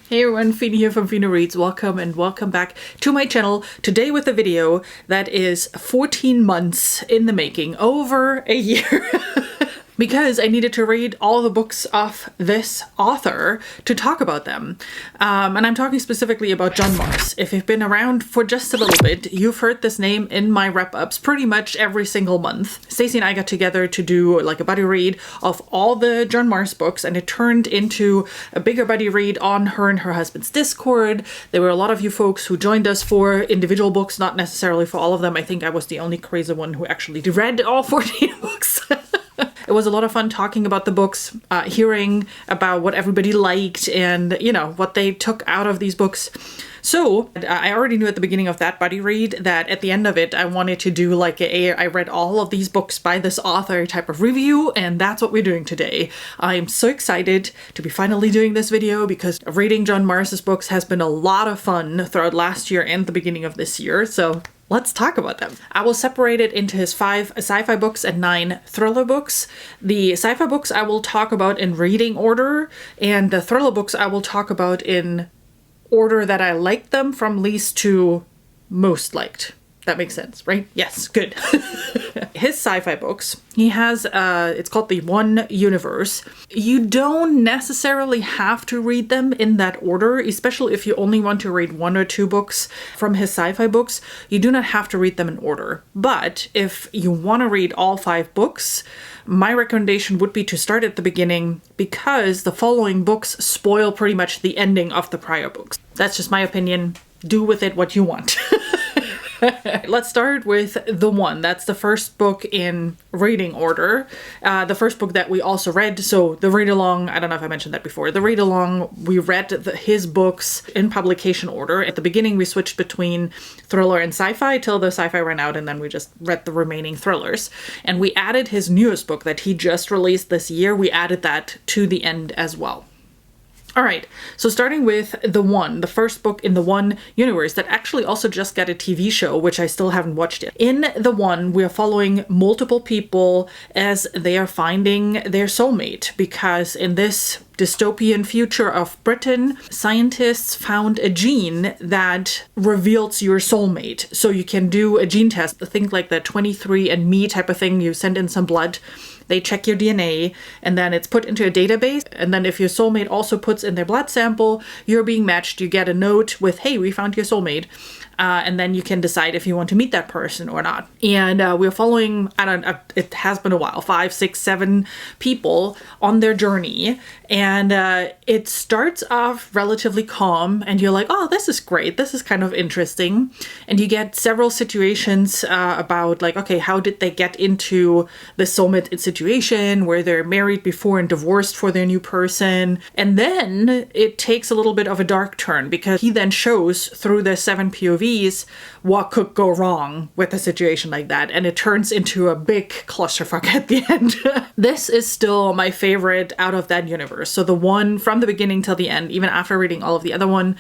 Hey everyone, Fina here from Fina Reads. Welcome and welcome back to my channel. Today with a video that is 14 months in the making, over a year. Because I needed to read all the books of this author to talk about them. And I'm talking specifically about John Marr. If you've been around for just a little bit, you've heard this name in my wrap-ups pretty much every single month. Stacey and I got together to do like a buddy read of all the John Marr books, and it turned into a bigger buddy read on her and her husband's Discord. There were a lot of you folks who joined us for individual books, not necessarily for all of them. I think I was the only crazy one who actually read all 14 books. It was a lot of fun talking about the books, hearing about what everybody liked and, you know, what they took out of these books. So I already knew at the beginning of that buddy read that at the end of it, I wanted to do like I read all of these books by this author type of review, and that's what we're doing today. I'm so excited to be finally doing this video because reading John Marr's books has been a lot of fun throughout last year and the beginning of this year. So let's talk about them. I will separate it into his 5 sci-fi books and 9 thriller books. The sci-fi books I will talk about in reading order, and the thriller books I will talk about in order that I liked them from least to most liked. That makes sense, right? Yes, good. His sci-fi books, he has, it's called the One Universe. You don't necessarily have to read them in that order, especially if you only want to read 1 or 2 books from his sci-fi books. You do not have to read them in order. But if you want to read all 5 books, my recommendation would be to start at the beginning because the following books spoil pretty much the ending of the prior books. That's just my opinion. Do with it what you want. Let's start with The One. That's the first book in reading order. The first book that we also read. So the read along, I don't know if I mentioned that before. The read along, we read his books in publication order. At the beginning, we switched between thriller and sci-fi till the sci-fi ran out, and then we just read the remaining thrillers. And we added his newest book that he just released this year. We added that to the end as well. All right, so starting with The One, the first book in the One universe that actually also just got a TV show, which I still haven't watched yet. In The One, we are following multiple people as they are finding their soulmate, because in this dystopian future of Britain, scientists found a gene that reveals your soulmate. So you can do a gene test, think like the 23andMe type of thing. You send in some blood, they check your DNA, and then it's put into a database. And then if your soulmate also puts in their blood sample, you're being matched. You get a note with, hey, we found your soulmate. And then you can decide if you want to meet that person or not. And we're following, it has been a while, 5, 6, 7 people on their journey. And it starts off relatively calm, and you're like, oh, this is great. This is kind of interesting. And you get several situations about like, okay, how did they get into the soulmate situation where they're married before and divorced for their new person. And then it takes a little bit of a dark turn because he then shows through the 7 POVs what could go wrong with a situation like that, and it turns into a big clusterfuck at the end. This is still my favorite out of that universe. So The One, from the beginning till the end, even after reading all of the other one,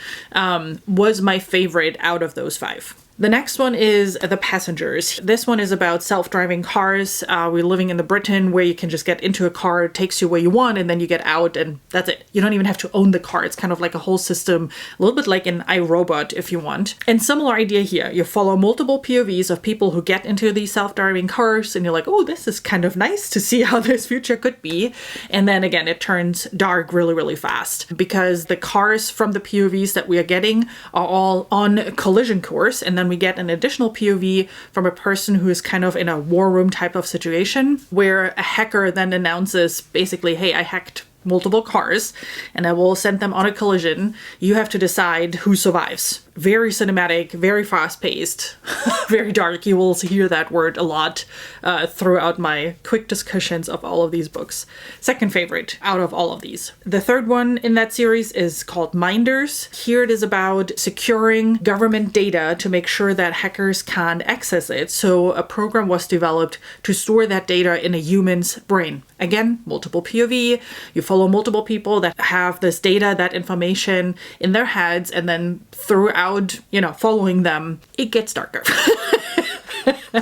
was my favorite out of those 5. The next one is The Passengers. This one is about self-driving cars. We're living in the Britain where you can just get into a car, it takes you where you want, and then you get out, and that's it. You don't even have to own the car. It's kind of like a whole system, a little bit like an iRobot if you want. And similar idea here. You follow multiple POVs of people who get into these self-driving cars, and you're like, oh, this is kind of nice to see how this future could be. And then again, it turns dark really, really fast because the cars from the POVs that we are getting are all on a collision course, and then we get an additional POV from a person who is kind of in a war room type of situation where a hacker then announces basically, hey, I hacked multiple cars and I will send them on a collision. You have to decide who survives. Very cinematic, very fast-paced, very dark. You will hear that word a lot throughout my quick discussions of all of these books. Second favorite out of all of these. The third one in that series is called Minders. Here it is about securing government data to make sure that hackers can't access it. So a program was developed to store that data in a human's brain. Again, multiple POV. You follow multiple people that have this data, that information in their heads, and then throughout, following them, it gets darker.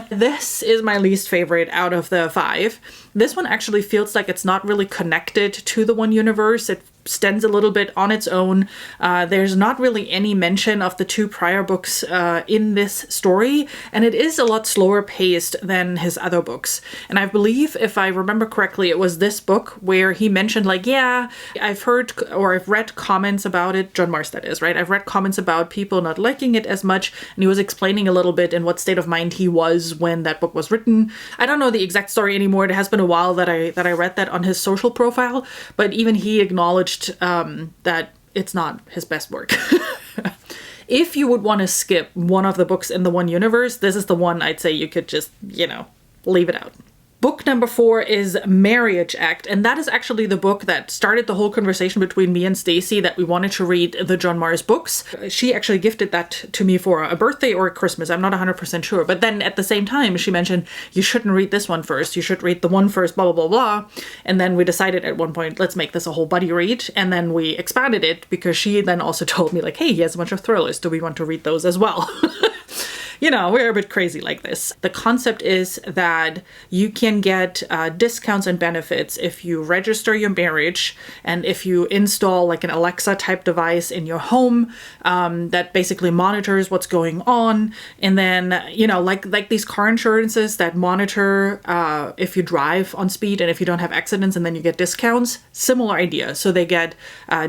This is my least favorite out of the 5. This one actually feels like it's not really connected to the One universe. It stands a little bit on its own. There's not really any mention of the 2 prior books in this story, and it is a lot slower paced than his other books. And I believe, if I remember correctly, it was this book where he mentioned, like, yeah, I've heard or I've read comments about it, John Marr that is, right? I've read comments about people not liking it as much, and he was explaining a little bit in what state of mind he was when that book was written. I don't know the exact story anymore. It has been a while that I read that on his social profile, but even he acknowledged that it's not his best work. If you would want to skip one of the books in the one universe, this is the one I'd say you could just, leave it out. Book number 4 is Marriage Act, and that is actually the book that started the whole conversation between me and Stacy that we wanted to read the John Marr's books. She actually gifted that to me for a birthday or a Christmas. I'm not 100% sure. But then at the same time, she mentioned, you shouldn't read this one first. You should read the one first, blah, blah, blah, blah. And then we decided at one point, let's make this a whole buddy read. And then we expanded it because she then also told me, like, hey, he has a bunch of thrillers. Do we want to read those as well? We're a bit crazy like this. The concept is that you can get discounts and benefits if you register your marriage and if you install like an Alexa type device in your home that basically monitors what's going on. And then, like these car insurances that monitor if you drive on speed and if you don't have accidents, and then you get discounts. Similar idea. So they get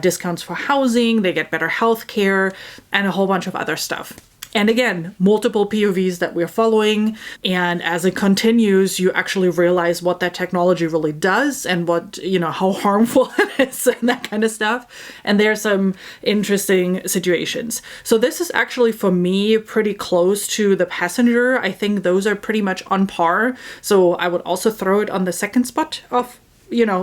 discounts for housing, they get better health care, and a whole bunch of other stuff. And again, multiple POVs that we're following. And as it continues, you actually realize what that technology really does and what, how harmful it is and that kind of stuff. And there's some interesting situations. So this is actually, for me, pretty close to The Passenger. I think those are pretty much on par. So I would also throw it on the second spot of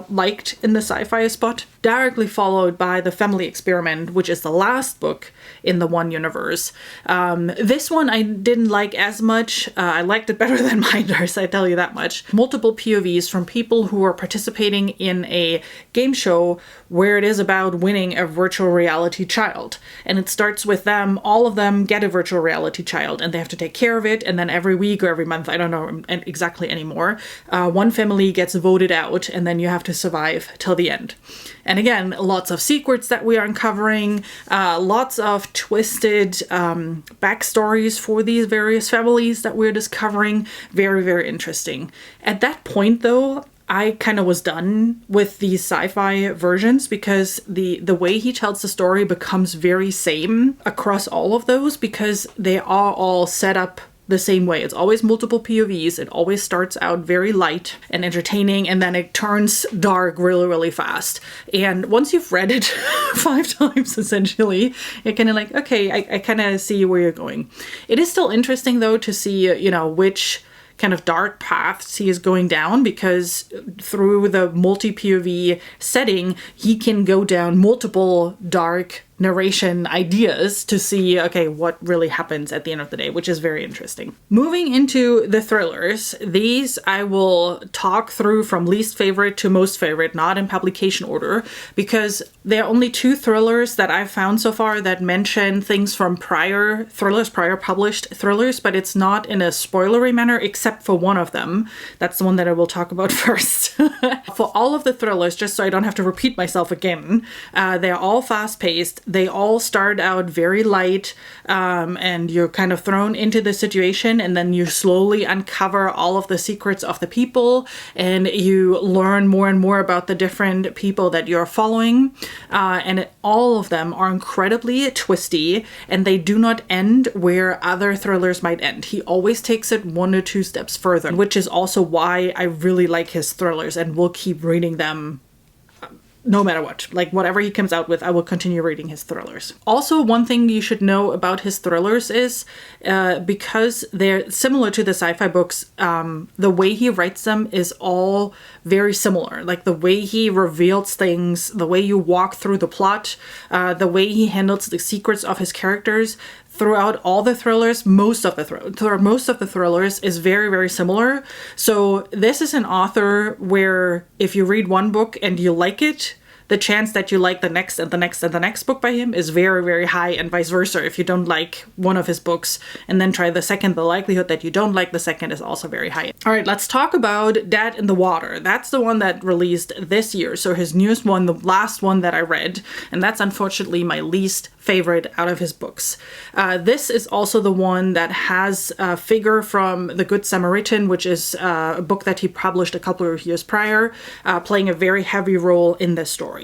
liked in the sci-fi spot, directly followed by The Family Experiment, which is the last book in the one universe. This one I didn't like as much. I liked it better than Minders, I tell you that much. Multiple POVs from people who are participating in a game show where it is about winning a virtual reality child. And it starts with them, all of them get a virtual reality child, and they have to take care of it. And then every week or every month, I don't know exactly anymore, one family gets voted out, and then you have to survive till the end. And again, lots of secrets that we are uncovering, lots of twisted backstories for these various families that we're discovering. Very, very interesting. At that point, though, I kind of was done with these sci-fi versions because the way he tells the story becomes very same across all of those because they are all set up the same way. It's always multiple POVs. It always starts out very light and entertaining, and then it turns dark really, really fast. And once you've read it 5 times, essentially, you're kind of like, okay, I kind of see where you're going. It is still interesting, though, to see, which kind of dark paths he is going down, because through the multi-POV setting, he can go down multiple dark narration ideas to see, okay, what really happens at the end of the day, which is very interesting. Moving into the thrillers, these I will talk through from least favorite to most favorite, not in publication order, because there are only 2 thrillers that I've found so far that mention things from prior published thrillers, but it's not in a spoilery manner except for one of them. That's the one that I will talk about first. For all of the thrillers, just so I don't have to repeat myself again, they're all fast-paced. They all start out very light, and you're kind of thrown into the situation, and then you slowly uncover all of the secrets of the people, and you learn more and more about the different people that you're following. And all of them are incredibly twisty, and they do not end where other thrillers might end. He always takes it 1 or 2 steps further, which is also why I really like his thrillers and will keep reading them no matter what. Like, whatever he comes out with, I will continue reading his thrillers. Also, one thing you should know about his thrillers is because they're similar to the sci-fi books, the way he writes them is all very similar. Like, the way he reveals things, the way you walk through the plot, the way he handles the secrets of his characters throughout all the thrillers, most of the thrillers is very, very similar. So this is an author where if you read one book and you like it, the chance that you like the next and the next and the next book by him is very, very high, and vice versa. If you don't like one of his books and then try the second, the likelihood that you don't like the second is also very high. All right, let's talk about Dead in the Water. That's the one that released this year. So his newest one, the last one that I read, and that's unfortunately my least favorite out of his books. This is also the one that has a figure from The Good Samaritan, which is a book that he published a couple of years prior, playing a very heavy role in this story.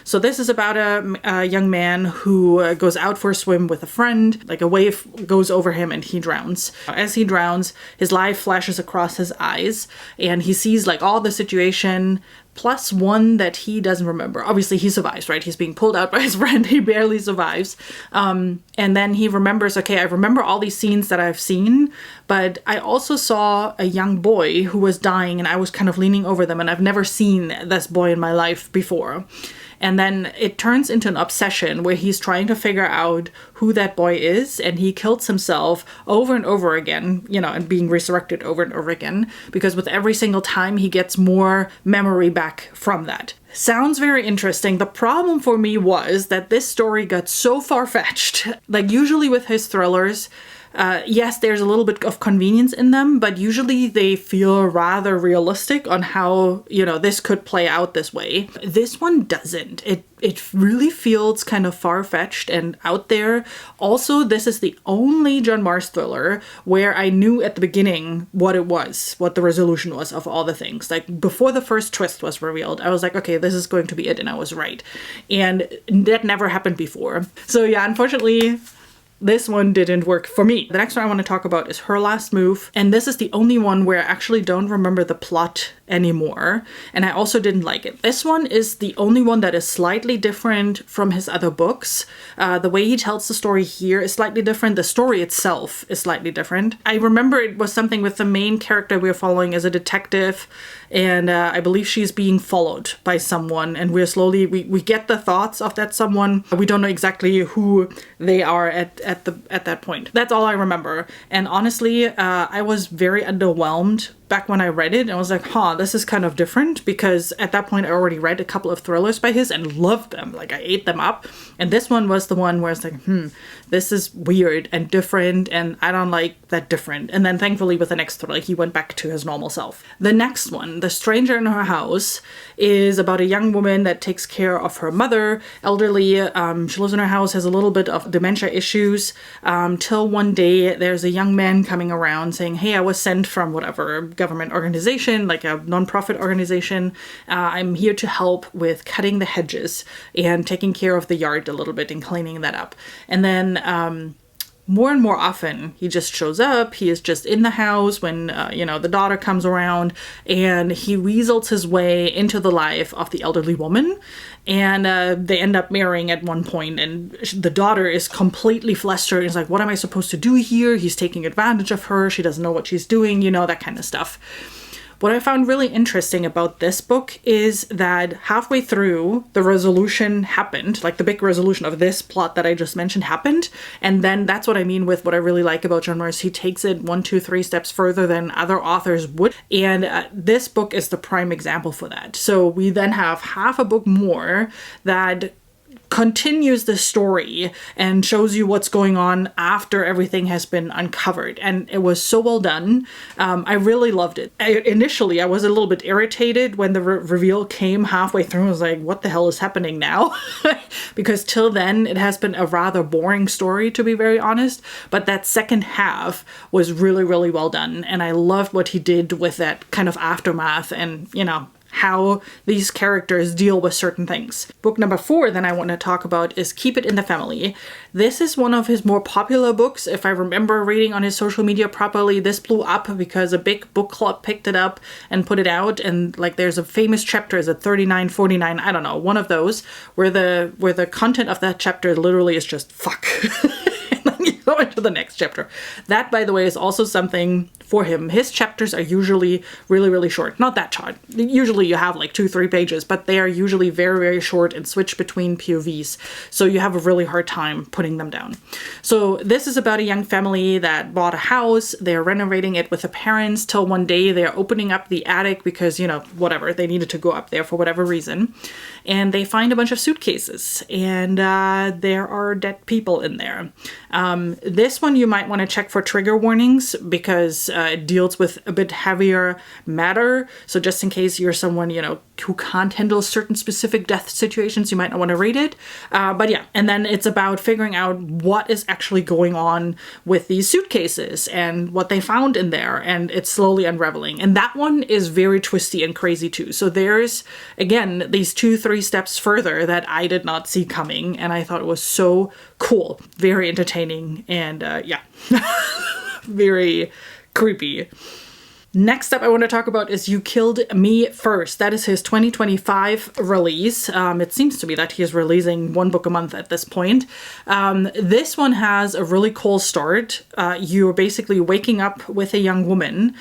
So this is about a young man who goes out for a swim with a friend, like a wave goes over him and he drowns. As he drowns, his life flashes across his eyes and he sees like all the situation plus one that he doesn't remember. Obviously he survives, right? He's being pulled out by his friend. He barely survives. And then he remembers, okay, I remember all these scenes that I've seen, but I also saw a young boy who was dying and I was kind of leaning over them and I've never seen this boy in my life before. And then it turns into an obsession where he's trying to figure out who that boy is, and he kills himself over and over again, you know, and being resurrected over and over again, because with every single time he gets more memory back from that. Sounds very interesting. The problem for me was that this story got so far-fetched. Like usually with his thrillers, yes, there's a little bit of convenience in them, but usually they feel rather realistic on how, you know, this could play out this way. This one doesn't. It really feels kind of far-fetched and out there. Also, this is the only John Marr thriller where I knew at the beginning what it was, what the resolution was of all the things. Like before the first twist was revealed, I was like, okay, this is going to be it, and I was right. And that never happened before. So yeah, unfortunately, this one didn't work for me. The next one I want to talk about is Her Last Move. And this is the only one where I actually don't remember the plot anymore. And I also didn't like it. This one is the only one that is slightly different from his other books. The way he tells the story here is slightly different. The story itself is slightly different. I remember it was something with the main character we're following as a detective. And I believe she's being followed by someone. And we're slowly, we get the thoughts of that someone. We don't know exactly who they are at that point. That's all I remember. And honestly, I was very underwhelmed back when I read it. And I was like, huh, this is kind of different, because at that point I already read a couple of thrillers by his and loved them. Like I ate them up. And this one was the one where it's like, this is weird and different, and I don't like that different. And then thankfully with the next thriller, he went back to his normal self. The next one, The Stranger in Her House, is about a young woman that takes care of her mother, elderly. She lives in her house, has a little bit of dementia issues, till one day there's a young man coming around saying, hey, I was sent from whatever government organization, like a non-profit organization. I'm here to help with cutting the hedges and taking care of the yard a little bit and cleaning that up. And then more and more often, he just shows up. He is just in the house when, the daughter comes around, and he weasels his way into the life of the elderly woman. And they end up marrying at one point, and the daughter is completely flustered. It's like, what am I supposed to do here? He's taking advantage of her. She doesn't know what she's doing, that kind of stuff. What I found really interesting about this book is that halfway through, the resolution happened, like the big resolution of this plot that I just mentioned happened. And then that's what I mean with what I really like about John Marr is he takes it 1, 2, 3 steps further than other authors would. And this book is the prime example for that. So we then have half a book more that continues the story and shows you what's going on after everything has been uncovered. And it was so well done. I really loved it. Initially, I was a little bit irritated when the reveal came halfway through. I was like, what the hell is happening now? Because till then, it has been a rather boring story, to be very honest. But that second half was really, really well done. And I loved what he did with that kind of aftermath and, how these characters deal with certain things. Book number 4 that I want to talk about is Keep It in the Family. This is one of his more popular books. If I remember reading on his social media properly, this blew up because a big book club picked it up and put it out. And like there's a famous chapter, is it 39, 49? I don't know, one of those where the content of that chapter literally is just fuck. go into the next chapter. That, by the way, is also something for him. His chapters are usually really, really short. Not that short. Usually you have like 2-3 pages, but they are usually very, very short and switch between POVs. So you have a really hard time putting them down. So this is about a young family that bought a house. They're renovating it with the parents till one day they're opening up the attic because, you know, whatever, they needed to go up there for whatever reason. And they find a bunch of suitcases, and there are dead people in there. This one you might want to check for trigger warnings because it deals with a bit heavier matter. So just in case you're someone, you know, who can't handle certain specific death situations, you might not want to read it. But yeah, and then it's about figuring out what is actually going on with these suitcases and what they found in there, and it's slowly unraveling. And that one is very twisty and crazy too. So there's, again, these 2-3 steps further that I did not see coming, and I thought it was so cool, very entertaining, and yeah, very creepy. Next up I want to talk about is You Killed Me First. That is his 2025 release. It seems to be that he is releasing one book a month at this point. This one has a really cool start. You're basically waking up with a young woman.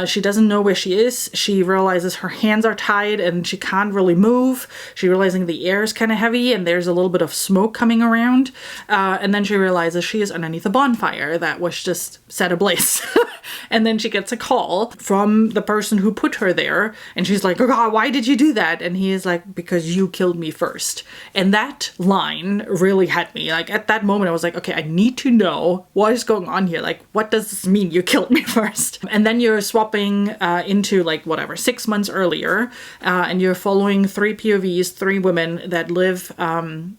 She doesn't know where she is. She realizes her hands are tied and she can't really move. She's realizing the air is kind of heavy and there's a little bit of smoke coming around. And then she realizes she is underneath a bonfire that was just set ablaze. And then she gets a call from the person who put her there, and she's like, oh God, why did you do that? And he is like, because you killed me first. And that line really had me. Like, at that moment I was like, okay, I need to know what is going on here. Like, what does this mean, you killed me first? And then you're swapping into like whatever 6 months earlier, and you're following 3 POVs, 3 women that live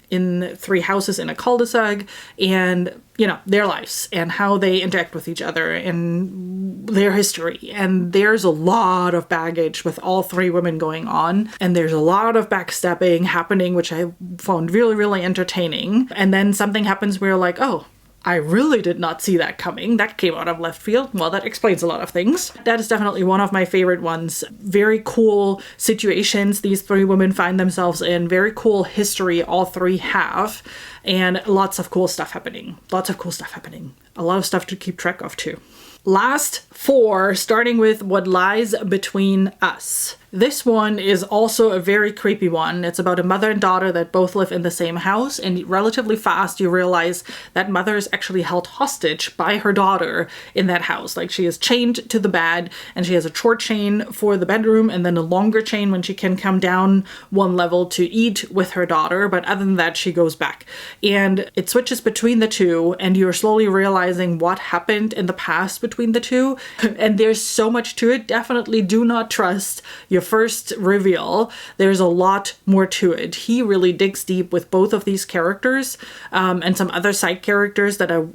in 3 houses in a cul-de-sac, and you know, their lives and how they interact with each other and their history. And there's a lot of baggage with all 3 women going on. And there's a lot of backstabbing happening, which I found really, really entertaining. And then something happens where you're like, oh, I really did not see that coming. That came out of left field. Well, that explains a lot of things. That is definitely one of my favorite ones. Very cool situations these 3 women find themselves in. Very cool history all 3 have. And lots of cool stuff happening. Lots of cool stuff happening. A lot of stuff to keep track of too. Last 4, starting with What Lies Between Us. This one is also a very creepy one. It's about a mother and daughter that both live in the same house, and relatively fast you realize that mother is actually held hostage by her daughter in that house. Like, she is chained to the bed, and she has a short chain for the bedroom and then a longer chain when she can come down one level to eat with her daughter, but other than that she goes back. And it switches between the 2, and you're slowly realizing what happened in the past between the 2. And there's so much to it. Definitely do not trust your first reveal. There's a lot more to it. He really digs deep with both of these characters, and some other side characters that are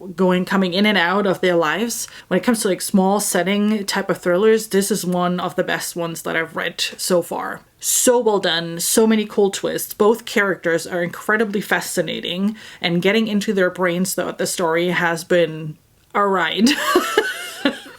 coming in and out of their lives. When it comes to like small setting type of thrillers, this is one of the best ones that I've read so far. So well done, so many cool twists. Both characters are incredibly fascinating, and getting into their brains throughout the story has been a ride,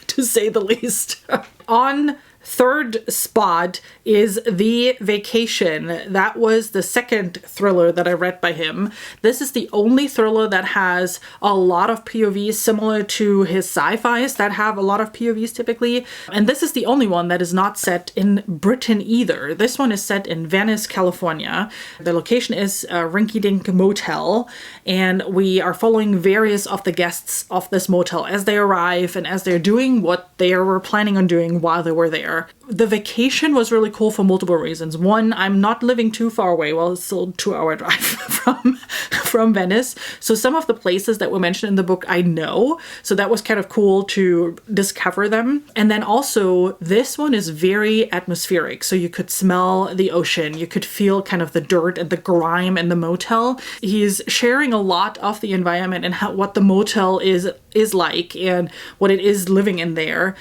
to say the least. On 3rd spot is The Vacation. That was the 2nd thriller that I read by him. This is the only thriller that has a lot of POVs, similar to his sci-fis that have a lot of POVs typically. And this is the only one that is not set in Britain either. This one is set in Venice, California. The location is a rinky-dink motel, and we are following various of the guests of this motel as they arrive and as they're doing what they were planning on doing while they were there. The Vacation was really cool for multiple reasons. One, I'm not living too far away. Well, it's still a 2-hour drive from Venice. So some of the places that were mentioned in the book I know. So that was kind of cool to discover them. And then also this one is very atmospheric. So you could smell the ocean. You could feel kind of the dirt and the grime in the motel. He's sharing a lot of the environment and what the motel is like and what it is living in there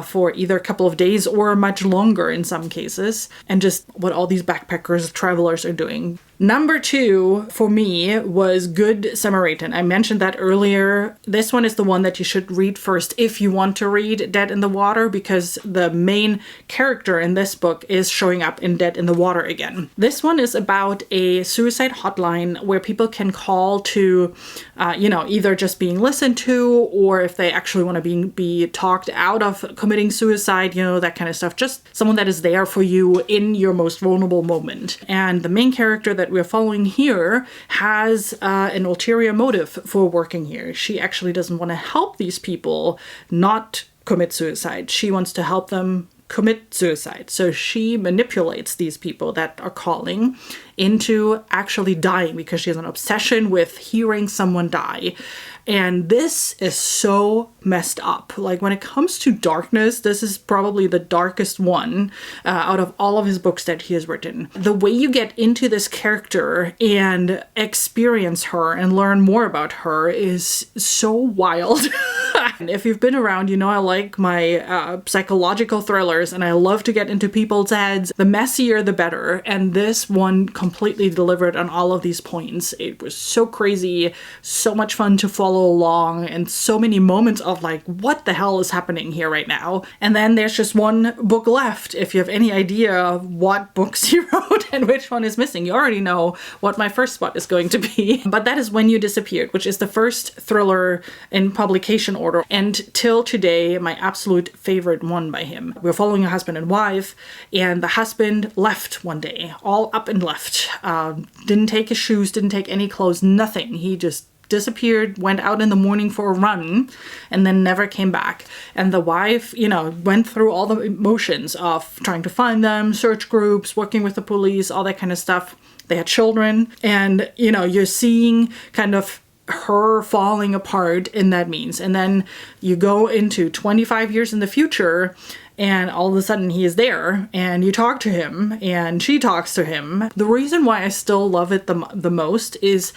for either a couple of days or much longer in some cases, and just what all these backpackers, travelers are doing. Number 2 for me was Good Samaritan. I mentioned that earlier. This one is the one that you should read first if you want to read Dead in the Water, because the main character in this book is showing up in Dead in the Water again. This one is about a suicide hotline where people can call to, either just being listened to, or if they actually want to be talked out of committing suicide, that kind of stuff. Just someone that is there for you in your most vulnerable moment. And the main character that we're following here has an ulterior motive for working here. She actually doesn't want to help these people not commit suicide. She wants to help them commit suicide. So she manipulates these people that are calling into actually dying because she has an obsession with hearing someone die. And this is so messed up. Like, when it comes to darkness, this is probably the darkest one out of all of his books that he has written. The way you get into this character and experience her and learn more about her is so wild. And if you've been around, I like my psychological thrillers, and I love to get into people's heads. The messier, the better. And this one completely delivered on all of these points. It was so crazy, so much fun to follow along, and so many moments of like, what the hell is happening here right now? And then there's just one book left. If you have any idea what books he wrote and which one is missing, you already know what my first spot is going to be. But that is When You Disappeared, which is the first thriller in publication order, and till today my absolute favorite one by him. We're following a husband and wife, and the husband left one day, all up and left. Didn't take his shoes, didn't take any clothes, nothing. He just disappeared, went out in the morning for a run, and then never came back. And the wife, went through all the emotions of trying to find them, search groups, working with the police, all that kind of stuff. They had children, and, you're seeing kind of her falling apart in that means. And then you go into 25 years in the future, and all of a sudden he is there, and you talk to him, and she talks to him. The reason why I still love it the most is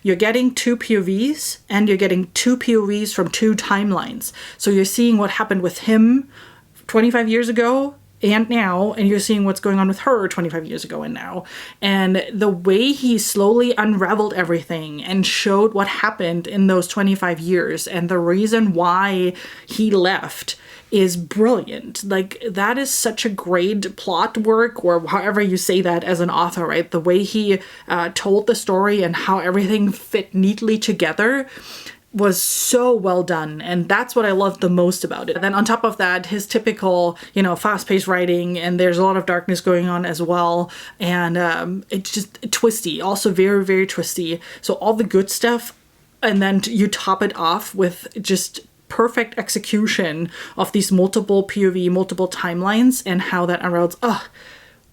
you're getting 2 POVs, and you're getting 2 POVs from 2 timelines. So you're seeing what happened with him 25 years ago and now, and you're seeing what's going on with her 25 years ago and now. And the way he slowly unraveled everything and showed what happened in those 25 years and the reason why he left is brilliant. Like, that is such a great plot work, or however you say that as an author, right? The way he told the story and how everything fit neatly together was so well done, and that's what I loved the most about it. And then on top of that, his typical, fast-paced writing, and there's a lot of darkness going on as well, and it's just twisty, also very, very twisty. So all the good stuff, and then you top it off with just perfect execution of these multiple POV, multiple timelines, and how that unravels.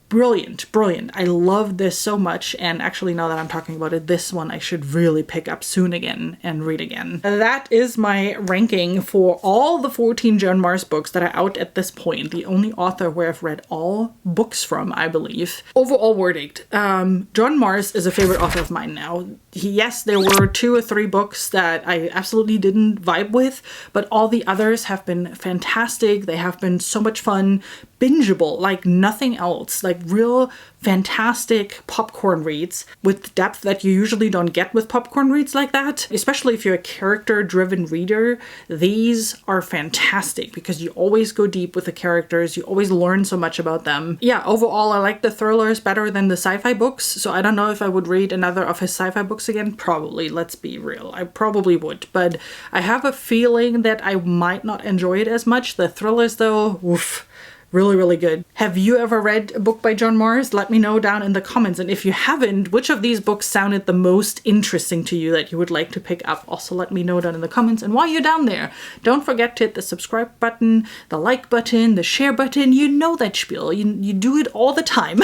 Brilliant, brilliant. I love this so much, and actually, now that I'm talking about it, this one I should really pick up soon again and read again. That is my ranking for all the 14 John Marr's books that are out at this point. The only author where I've read all books from, I believe. Overall verdict. John Marr's is a favorite author of mine now. Yes, there were 2 or 3 books that I absolutely didn't vibe with, but all the others have been fantastic. They have been so much fun, bingeable, like nothing else. Like real fantastic popcorn reads with depth that you usually don't get with popcorn reads like that. Especially if you're a character-driven reader, these are fantastic because you always go deep with the characters, you always learn so much about them. Yeah, overall I like the thrillers better than the sci-fi books, so I don't know if I would read another of his sci-fi books again. Probably, let's be real, I probably would, but I have a feeling that I might not enjoy it as much. The thrillers though, oof. Really, really good. Have you ever read a book by John Marr? Let me know down in the comments. And if you haven't, which of these books sounded the most interesting to you that you would like to pick up? Also, let me know down in the comments. And while you're down there, don't forget to hit the subscribe button, the like button, the share button. You know that spiel. You do it all the time.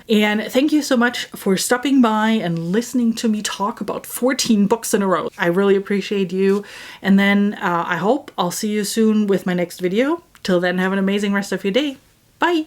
And thank you so much for stopping by and listening to me talk about 14 books in a row. I really appreciate you. And then I hope I'll see you soon with my next video. Till then, have an amazing rest of your day. Bye!